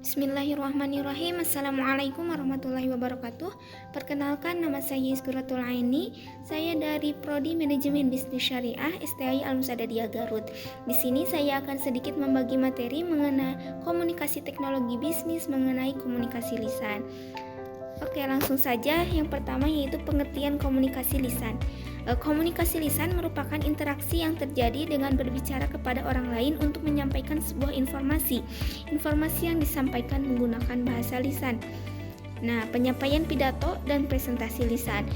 Bismillahirrahmanirrahim. Assalamualaikum warahmatullahi wabarakatuh. Perkenalkan, nama saya Yusguratul Aini. Saya dari Prodi Manajemen Bisnis Syariah STI Al-Musadadiyah Garut. Di sini saya akan sedikit membagi materi mengenai komunikasi teknologi bisnis mengenai komunikasi lisan. Oke, langsung saja. Yang pertama yaitu pengertian komunikasi lisan. Komunikasi lisan merupakan interaksi yang terjadi dengan berbicara kepada orang lain untuk menyampaikan sebuah informasi. Informasi yang disampaikan menggunakan bahasa lisan. Nah, penyampaian pidato dan presentasi lisan.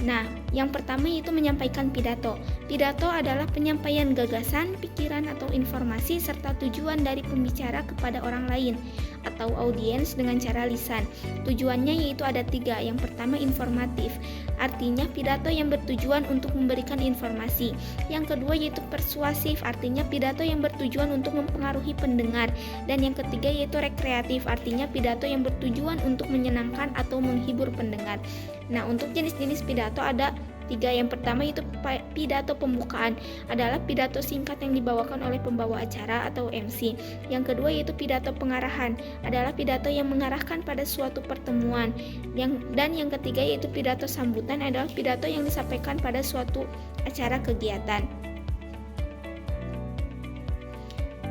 Nah, yang pertama yaitu menyampaikan pidato. Pidato adalah penyampaian gagasan, pikiran atau informasi serta tujuan dari pembicara kepada orang lain atau audiens dengan cara lisan. Tujuannya yaitu ada 3. Yang pertama informatif, artinya pidato yang bertujuan untuk memberikan informasi. Yang kedua yaitu persuasif, artinya pidato yang bertujuan untuk mempengaruhi pendengar. Dan yang ketiga yaitu rekreatif, artinya pidato yang bertujuan untuk menyenangkan atau menghibur pendengar. Nah, untuk jenis-jenis pidato ada 3. Yang pertama itu pidato pembukaan, adalah pidato singkat yang dibawakan oleh pembawa acara atau MC. Yang kedua yaitu pidato pengarahan, adalah pidato yang mengarahkan pada suatu pertemuan. Dan yang ketiga yaitu pidato sambutan, adalah pidato yang disampaikan pada suatu acara kegiatan.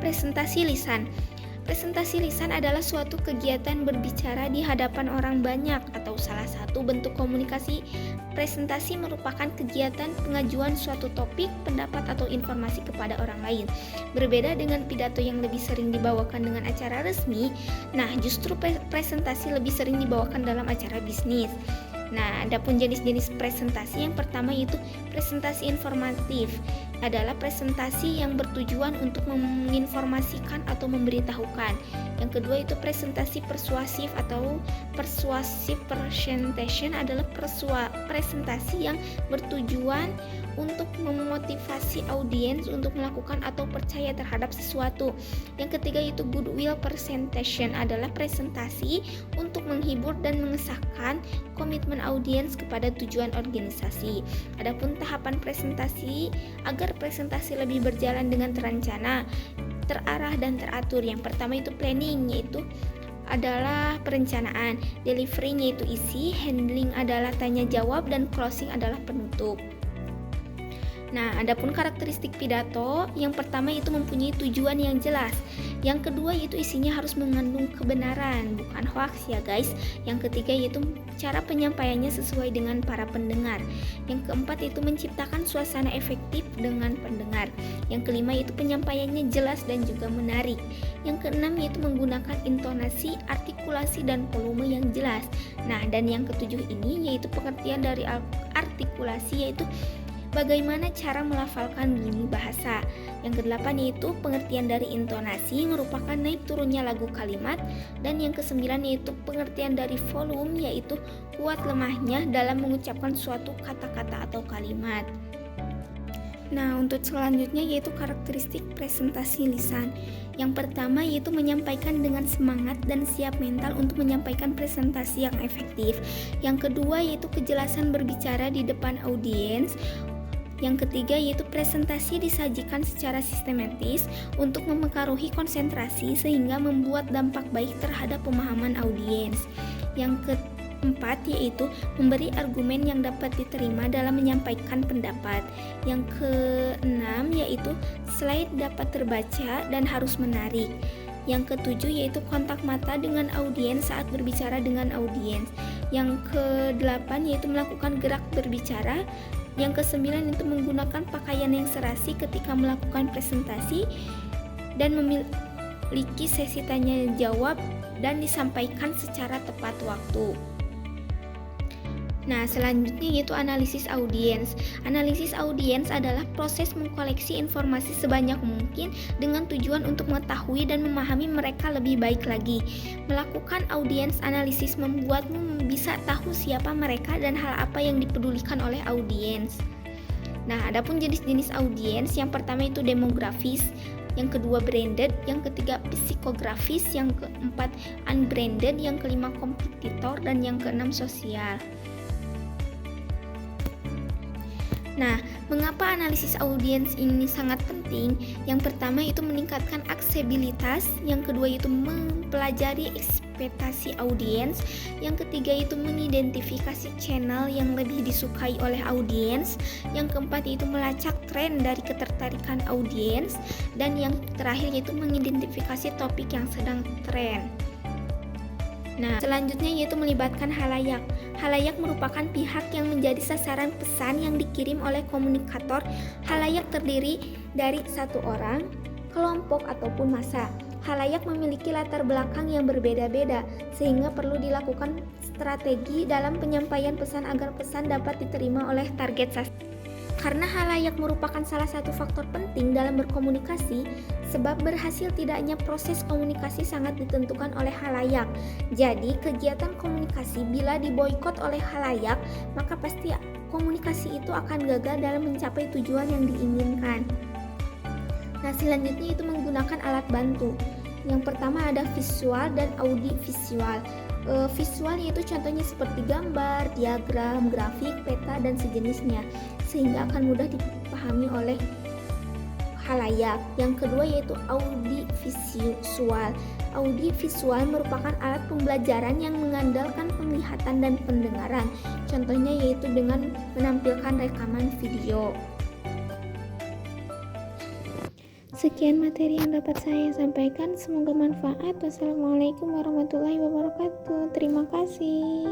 Presentasi lisan. Presentasi lisan adalah suatu kegiatan berbicara di hadapan orang banyak atau salah satu bentuk komunikasi. Presentasi merupakan kegiatan pengajuan suatu topik, pendapat atau informasi kepada orang lain. Berbeda dengan pidato yang lebih sering dibawakan dengan acara resmi, nah justru presentasi lebih sering dibawakan dalam acara bisnis. Nah, adapun jenis-jenis presentasi, yang pertama yaitu presentasi informatif, adalah presentasi yang bertujuan untuk menginformasikan atau memberitahukan. Yang kedua itu presentasi persuasif atau persuasive presentation, adalah presentasi yang bertujuan untuk memotivasi audiens untuk melakukan atau percaya terhadap sesuatu. Yang ketiga itu goodwill presentation, adalah presentasi untuk menghibur dan mengesahkan komitmen audiens kepada tujuan organisasi. Adapun tahapan presentasi, agar presentasi lebih berjalan dengan terencana, terarah dan teratur. Yang pertama itu planning, yaitu adalah perencanaan, delivery yaitu isi, handling adalah tanya jawab, dan closing adalah penutup. Nah, adapun karakteristik pidato, yang pertama itu mempunyai tujuan yang jelas. Yang kedua yaitu isinya harus mengandung kebenaran, bukan hoax ya guys. Yang ketiga yaitu cara penyampaiannya sesuai dengan para pendengar. Yang keempat itu menciptakan suasana efektif dengan pendengar. Yang kelima yaitu penyampaiannya jelas dan juga menarik. Yang keenam yaitu menggunakan intonasi, artikulasi dan volume yang jelas. Nah, dan yang ketujuh ini yaitu pengertian dari artikulasi, yaitu bagaimana cara melafalkan bunyi bahasa. Yang kedelapan yaitu pengertian dari intonasi, merupakan naik turunnya lagu kalimat. Dan yang kesembilan yaitu pengertian dari volume, yaitu kuat lemahnya dalam mengucapkan suatu kata-kata atau kalimat. Nah, untuk selanjutnya yaitu karakteristik presentasi lisan. Yang pertama yaitu menyampaikan dengan semangat dan siap mental untuk menyampaikan presentasi yang efektif. Yang kedua yaitu kejelasan berbicara di depan audiens. Yang ketiga yaitu presentasi disajikan secara sistematis untuk mempengaruhi konsentrasi sehingga membuat dampak baik terhadap pemahaman audiens. Yang keempat yaitu memberi argumen yang dapat diterima dalam menyampaikan pendapat. Yang keenam yaitu slide dapat terbaca dan harus menarik. Yang ketujuh yaitu kontak mata dengan audiens saat berbicara dengan audiens. Yang kedelapan yaitu melakukan gerak berbicara. Yang kesembilan itu menggunakan pakaian yang serasi ketika melakukan presentasi dan memiliki sesi tanya jawab dan disampaikan secara tepat waktu. Nah, selanjutnya yaitu analisis audiens. Analisis audiens adalah proses mengkoleksi informasi sebanyak mungkin dengan tujuan untuk mengetahui dan memahami mereka lebih baik lagi. Melakukan audiens analisis membuatmu bisa tahu siapa mereka dan hal apa yang dipedulikan oleh audiens. Nah, adapun jenis-jenis audiens, yang pertama itu demografis, yang kedua branded, yang ketiga psikografis, yang keempat unbranded, yang kelima kompetitor, dan yang keenam sosial. Nah, Mengapa analisis audiens ini sangat penting? Yang pertama itu meningkatkan aksesibilitas, yang kedua itu mempelajari ekspektasi audiens, yang ketiga itu mengidentifikasi channel yang lebih disukai oleh audiens, yang keempat itu melacak tren dari ketertarikan audiens, dan yang terakhir yaitu mengidentifikasi topik yang sedang tren. Nah, selanjutnya yaitu melibatkan halayak. Halayak merupakan pihak yang menjadi sasaran pesan yang dikirim oleh komunikator. Halayak terdiri dari satu orang, kelompok ataupun massa. Halayak memiliki latar belakang yang berbeda-beda, sehingga perlu dilakukan strategi dalam penyampaian pesan agar pesan dapat diterima oleh target sasaran. Karena halayak merupakan salah satu faktor penting dalam berkomunikasi, sebab berhasil tidaknya proses komunikasi sangat ditentukan oleh halayak. Jadi, kegiatan komunikasi bila diboikot oleh halayak, maka pasti komunikasi itu akan gagal dalam mencapai tujuan yang diinginkan. Nah, selanjutnya itu menggunakan alat bantu. Yang pertama ada visual dan audiovisual. Visual yaitu contohnya seperti gambar, diagram, grafik, peta, dan sejenisnya, sehingga akan mudah dipahami oleh halayak. Yang kedua yaitu audiovisual. Audiovisual merupakan alat pembelajaran yang mengandalkan penglihatan dan pendengaran. Contohnya yaitu dengan menampilkan rekaman video. Sekian materi yang dapat saya sampaikan, semoga manfaat. Wassalamualaikum warahmatullahi wabarakatuh. Terima kasih.